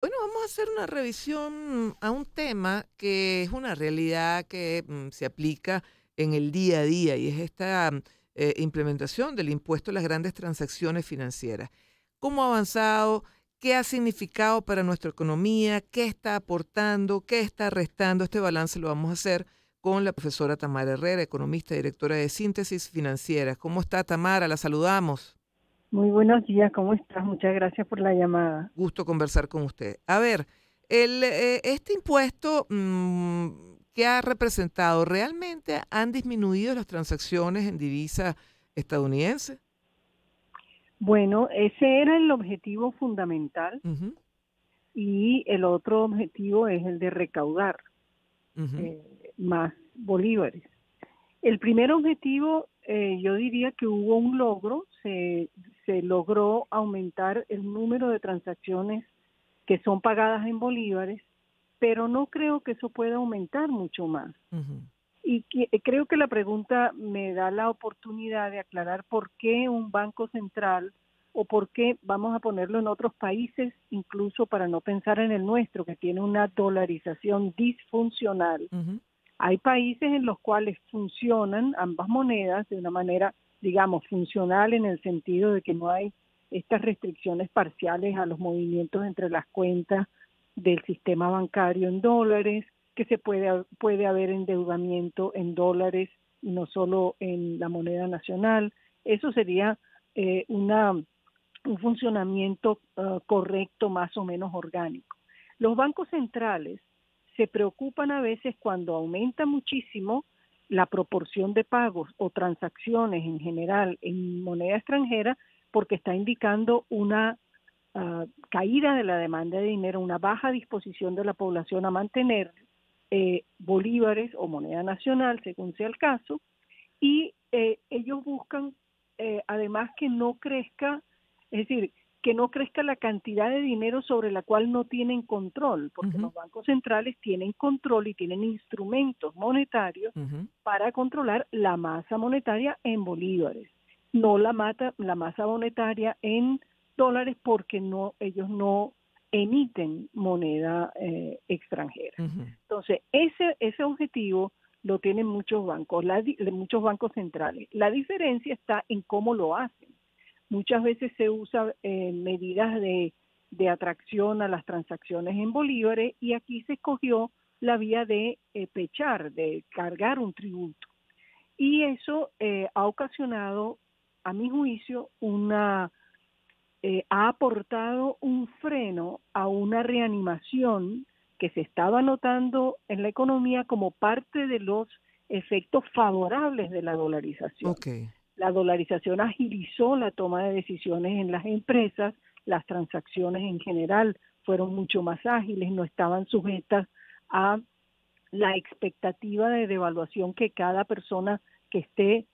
Bueno, vamos a hacer una revisión a un tema que es una realidad que se aplica en el día a día y es esta implementación del impuesto a las grandes transacciones financieras. ¿Cómo ha avanzado? ¿Qué ha significado para nuestra economía? ¿Qué está aportando? ¿Qué está restando? Este balance lo vamos a hacer con la profesora Tamara Herrera, economista y directora de Síntesis Financiera. ¿Cómo está, Tamara? La saludamos. Muy buenos días, ¿cómo estás? Muchas gracias por la llamada. Gusto conversar con usted. A ver, este impuesto, ¿qué ha representado? ¿Realmente han disminuido las transacciones en divisa estadounidense? Bueno, ese era el objetivo fundamental Ujú, y el otro objetivo es el de recaudar ujú. más bolívares. El primer objetivo, yo diría que hubo un logro, se logró aumentar el número de transacciones que son pagadas en bolívares, pero no creo que eso pueda aumentar mucho más. Ujú. Y creo que la pregunta me da la oportunidad de aclarar por qué un banco central o por qué vamos a ponerlo en otros países, incluso para no pensar en el nuestro, que tiene una dolarización disfuncional. Ujú. Hay países en los cuales funcionan ambas monedas de una manera, digamos, funcional en el sentido de que no hay estas restricciones parciales a los movimientos entre las cuentas del sistema bancario en dólares, que puede haber endeudamiento en dólares y no solo en la moneda nacional. Eso sería un funcionamiento correcto, más o menos orgánico. Los bancos centrales se preocupan a veces cuando aumenta muchísimo la proporción de pagos o transacciones en general en moneda extranjera porque está indicando una caída de la demanda de dinero, una baja disposición de la población a mantener bolívares o moneda nacional, según sea el caso, y ellos buscan además que no crezca, es decir, que no crezca la cantidad de dinero sobre la cual no tienen control, porque Ujú, los bancos centrales tienen control y tienen instrumentos monetarios ujú. para controlar la masa monetaria en bolívares, no la masa monetaria en dólares porque no ellos no emiten moneda extranjera. Ujú. Entonces, ese objetivo lo tienen muchos bancos, muchos bancos centrales. La diferencia está en cómo lo hacen. Muchas veces se usa medidas de atracción a las transacciones en bolívares y aquí se escogió la vía de pechar, de cargar un tributo. Y eso ha ocasionado, a mi juicio, ha aportado un freno a una reanimación que se estaba notando en la economía como parte de los efectos favorables de la dolarización. Ok. La dolarización agilizó la toma de decisiones en las empresas, las transacciones en general fueron mucho más ágiles, no estaban sujetas a la expectativa de devaluación que cada persona que esté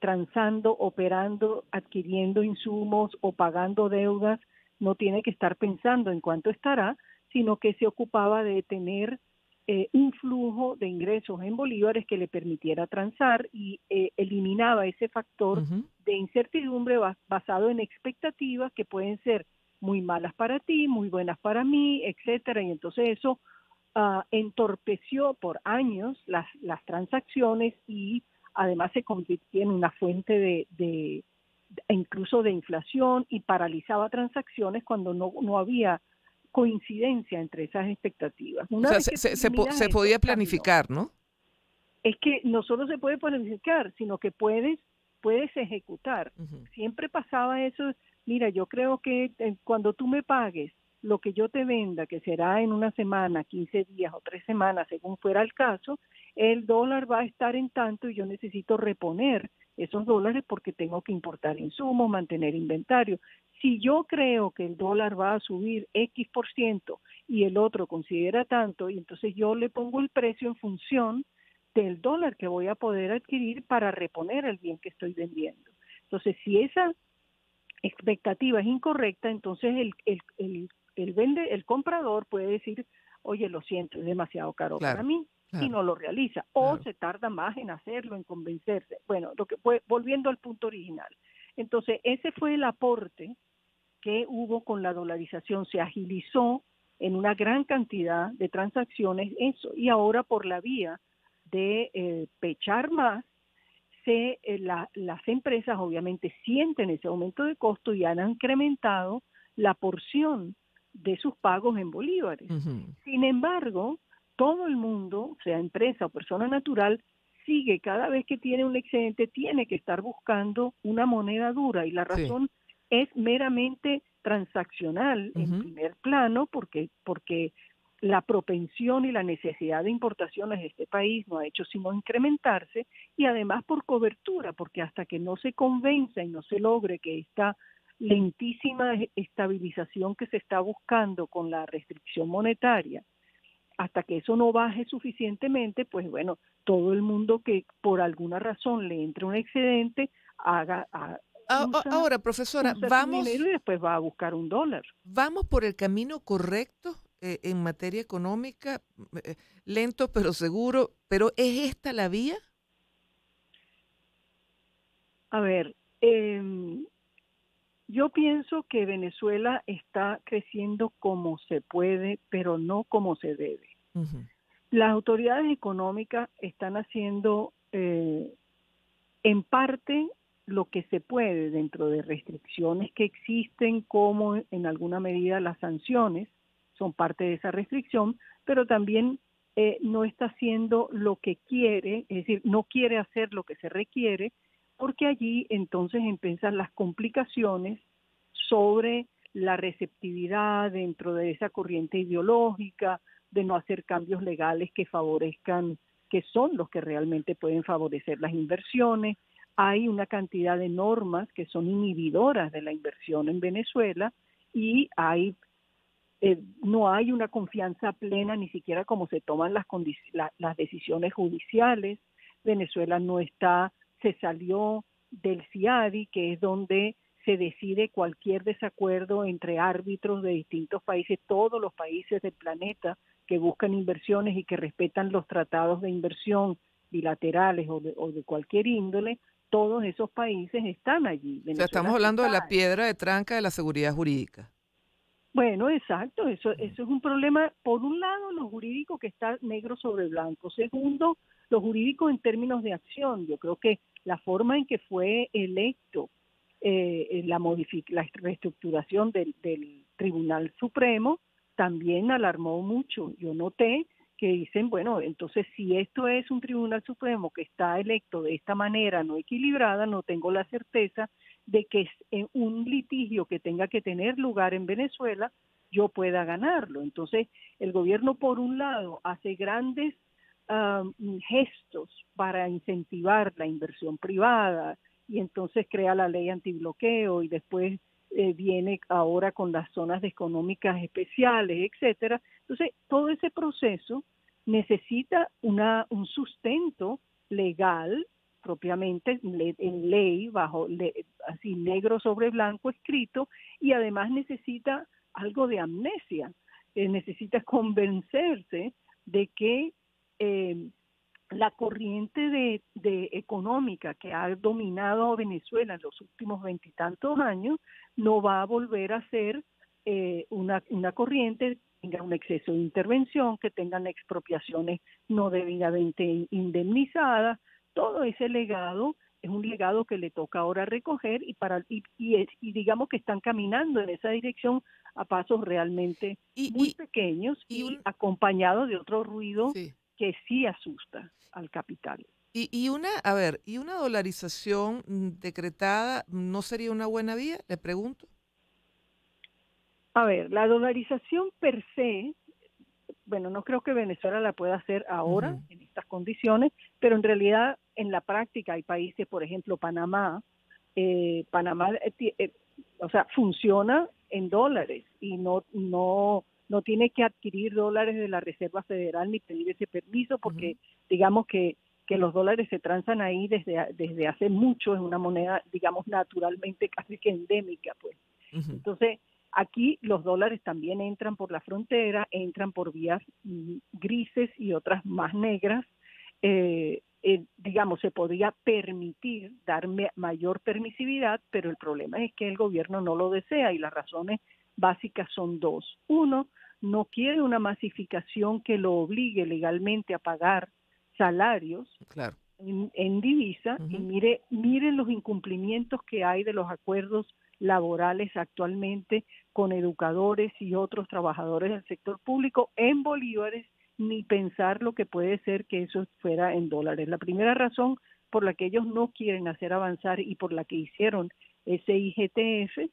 transando, operando, adquiriendo insumos o pagando deudas no tiene que estar pensando en cuánto estará, sino que se ocupaba de tener un flujo de ingresos en bolívares que le permitiera transar y eliminaba ese factor Ujú. de incertidumbre basado en expectativas que pueden ser muy malas para ti, muy buenas para mí, etcétera, y entonces eso entorpeció por años las transacciones y además se convirtió en una fuente incluso de inflación y paralizaba transacciones cuando no había coincidencia entre esas expectativas. O Una sea, vez que tú eliminas se eso, podía cambió. planificar, ¿no? Es que no solo se puede planificar, sino que puedes ejecutar. Ujú. Siempre pasaba eso, mira, yo creo que cuando tú me pagues lo que yo te venda, que será en una semana, 15 días o 3 semanas, según fuera el caso, el dólar va a estar en tanto y yo necesito reponer esos dólares porque tengo que importar insumos, mantener inventario. Si yo creo que el dólar va a subir X% y el otro considera tanto, y entonces yo le pongo el precio en función del dólar que voy a poder adquirir para reponer el bien que estoy vendiendo. Entonces, si esa expectativa es incorrecta, entonces el comprador puede decir, oye, lo siento, es demasiado caro para Claro, mí, y claro, no lo realiza, o claro. se tarda más en hacerlo, en convencerse. Bueno, lo que fue, volviendo al punto original. Entonces, ese fue el aporte que hubo con la dolarización, se agilizó en una gran cantidad de transacciones eso. Y ahora por la vía de pechar más, las empresas obviamente sienten ese aumento de costo y han incrementado la porción de sus pagos en bolívares. Ujú. Sin embargo, todo el mundo, sea empresa o persona natural, sigue cada vez que tiene un excedente, tiene que estar buscando una moneda dura y la Sí. razón es meramente transaccional en Ujú. primer plano porque la propensión y la necesidad de importaciones de este país no ha hecho sino incrementarse y además por cobertura, porque hasta que no se convenza y no se logre que esta lentísima estabilización que se está buscando con la restricción monetaria, hasta que eso no baje suficientemente, pues bueno, todo el mundo que por alguna razón le entre un excedente, usa, Ahora, profesora, usa su dinero y después va a buscar un dólar. ¿vamos por el camino correcto en materia económica? Lento pero seguro, pero ¿es esta la vía? A ver, yo pienso que Venezuela está creciendo como se puede, pero no como se debe. Ujú. Las autoridades económicas están haciendo en parte lo que se puede dentro de restricciones que existen, como en alguna medida las sanciones son parte de esa restricción, pero también no está haciendo lo que quiere, es decir, no quiere hacer lo que se requiere, porque allí entonces empiezan las complicaciones sobre la receptividad dentro de esa corriente ideológica, de no hacer cambios legales que favorezcan, que son los que realmente pueden favorecer las inversiones. Hay una cantidad de normas que son inhibidoras de la inversión en Venezuela y no hay una confianza plena ni siquiera como se toman las decisiones judiciales. Venezuela no está, se salió del CIADI, que es donde se decide cualquier desacuerdo entre árbitros de distintos países, todos los países del planeta que buscan inversiones y que respetan los tratados de inversión bilaterales o de cualquier índole, todos esos países están allí. O sea, Venezuela estamos se hablando de la cae. piedra de tranca de la seguridad jurídica. Bueno, exacto, Ujú. eso es un problema, por un lado, lo jurídico que está negro sobre blanco, segundo, lo jurídico en términos de acción. Yo creo que la forma en que fue electo la reestructuración del Tribunal Supremo también alarmó mucho. Yo noté que dicen, bueno, entonces si esto es un Tribunal Supremo que está electo de esta manera no equilibrada, no tengo la certeza de que en un litigio que tenga que tener lugar en Venezuela yo pueda ganarlo. Entonces, el gobierno por un lado hace grandes gestos para incentivar la inversión privada y entonces crea la ley antibloqueo y después viene ahora con las zonas económicas especiales, etcétera. Entonces, todo ese proceso necesita un sustento legal propiamente en ley, así negro sobre blanco escrito, y además necesita algo de amnesia, necesita convencerse de que eh, la corriente de económica que ha dominado a Venezuela en los últimos veintitantos años no va a volver a ser una corriente que tenga un exceso de intervención, que tengan expropiaciones no debidamente indemnizadas. Todo ese legado es un legado que le toca ahora recoger y digamos que están caminando en esa dirección a pasos realmente Y, muy y, pequeños y y un, acompañados de otro ruido sí. que sí asusta al capital. A ver, ¿y una dolarización decretada no sería una buena vía? Le pregunto. A ver, la dolarización per se, bueno, no creo que Venezuela la pueda hacer ahora Ujú. en estas condiciones, pero en realidad en la práctica hay países, por ejemplo, Panamá, o sea, funciona en dólares y no tiene que adquirir dólares de la Reserva Federal ni pedir ese permiso porque Ujú. digamos que los dólares se transan ahí desde hace mucho, es una moneda, digamos, naturalmente casi que endémica, pues. Ujú. Entonces, aquí los dólares también entran por la frontera, entran por vías grises y otras más negras. Digamos, se podría permitir darme mayor permisividad, pero el problema es que el gobierno no lo desea y las razones básicas son dos. Uno, no quiere una masificación que lo obligue legalmente a pagar salarios Claro. en divisa, y Ujú. miren los incumplimientos que hay de los acuerdos laborales actualmente con educadores y otros trabajadores del sector público en bolívares, ni pensar lo que puede ser que eso fuera en dólares. La primera razón por la que ellos no quieren hacer avanzar y por la que hicieron ese IGTF,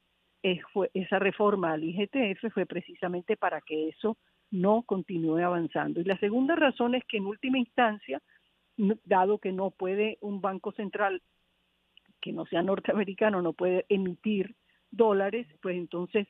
esa reforma al IGTF fue precisamente para que eso no continúe avanzando. Y la segunda razón es que en última instancia, dado que no puede un banco central que no sea norteamericano, no puede emitir dólares, pues entonces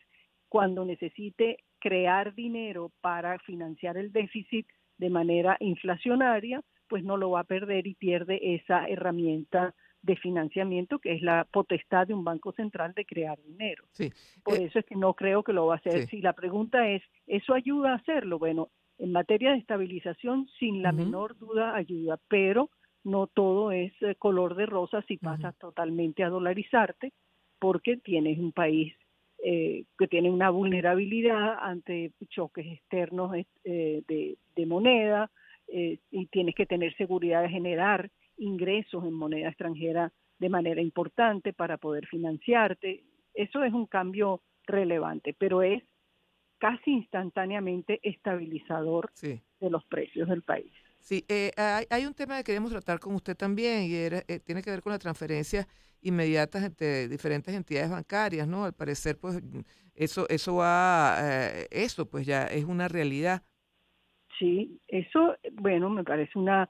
cuando necesite crear dinero para financiar el déficit de manera inflacionaria, pues no lo va a perder y pierde esa herramienta de financiamiento que es la potestad de un banco central de crear dinero. Sí. Por eso es que no creo que lo va a hacer. Sí. Si la pregunta es, ¿eso ayuda a hacerlo? Bueno, en materia de estabilización, sin la Ujú, menor duda ayuda, pero no todo es color de rosa si ujú. pasas totalmente a dolarizarte, porque tienes un país que tiene una vulnerabilidad ante choques externos de moneda, y tienes que tener seguridad de generar ingresos en moneda extranjera de manera importante para poder financiarte. Eso es un cambio relevante, pero es casi instantáneamente estabilizador Sí. de los precios del país. Sí, hay un tema que queremos tratar con usted también y tiene que ver con las transferencias inmediatas entre diferentes entidades bancarias, ¿no? Al parecer, pues eso pues ya es una realidad. Sí, eso, bueno, me parece una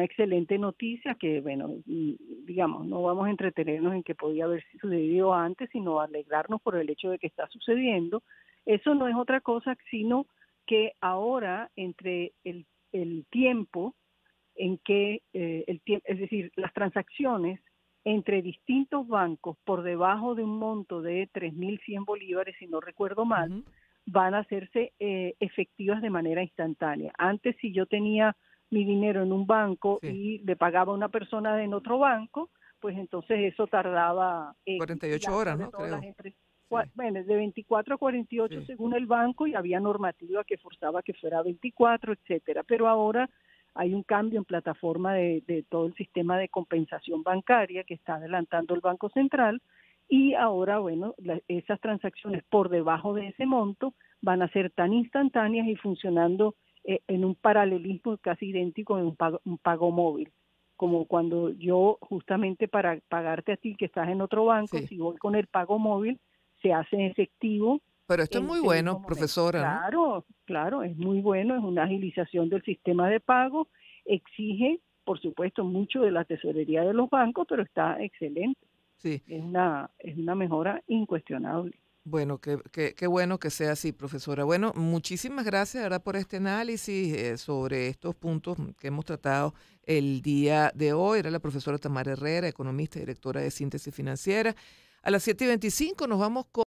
excelente noticia que, bueno, digamos, no vamos a entretenernos en que podía haber sucedido antes, sino alegrarnos por el hecho de que está sucediendo. Eso no es otra cosa sino que ahora entre el tiempo en que, es decir, las transacciones entre distintos bancos por debajo de un monto de 3.100 bolívares, si no recuerdo mal, Ujú, van a hacerse efectivas de manera instantánea. Antes, si yo tenía mi dinero en un banco sí, y le pagaba a una persona en otro banco, pues entonces eso tardaba X, y 48 horas, sobre ¿no? todo la Creo. gente, Sí, bueno, de 24 a 48 sí. según el banco, y había normativa que forzaba que fuera 24, etcétera. Pero ahora hay un cambio en plataforma de todo el sistema de compensación bancaria que está adelantando el Banco Central, y ahora, bueno, esas transacciones por debajo de ese monto van a ser tan instantáneas y funcionando en un paralelismo casi idéntico en un pago móvil. Como cuando yo, justamente para pagarte a ti que estás en otro banco, Sí. si voy con el pago móvil, se hace efectivo Pero esto es en muy ese bueno, mismo momento. profesora, ¿no? Claro, claro, es muy bueno, es una agilización del sistema de pago, exige, por supuesto, mucho de la tesorería de los bancos, pero está excelente. Sí. Es una mejora incuestionable. Bueno, qué bueno que sea así, profesora. Bueno, muchísimas gracias, ¿verdad?, por este análisis sobre estos puntos que hemos tratado el día de hoy. Era la profesora Tamara Herrera, economista y directora de Síntesis Financiera. A las 7:25 nos vamos con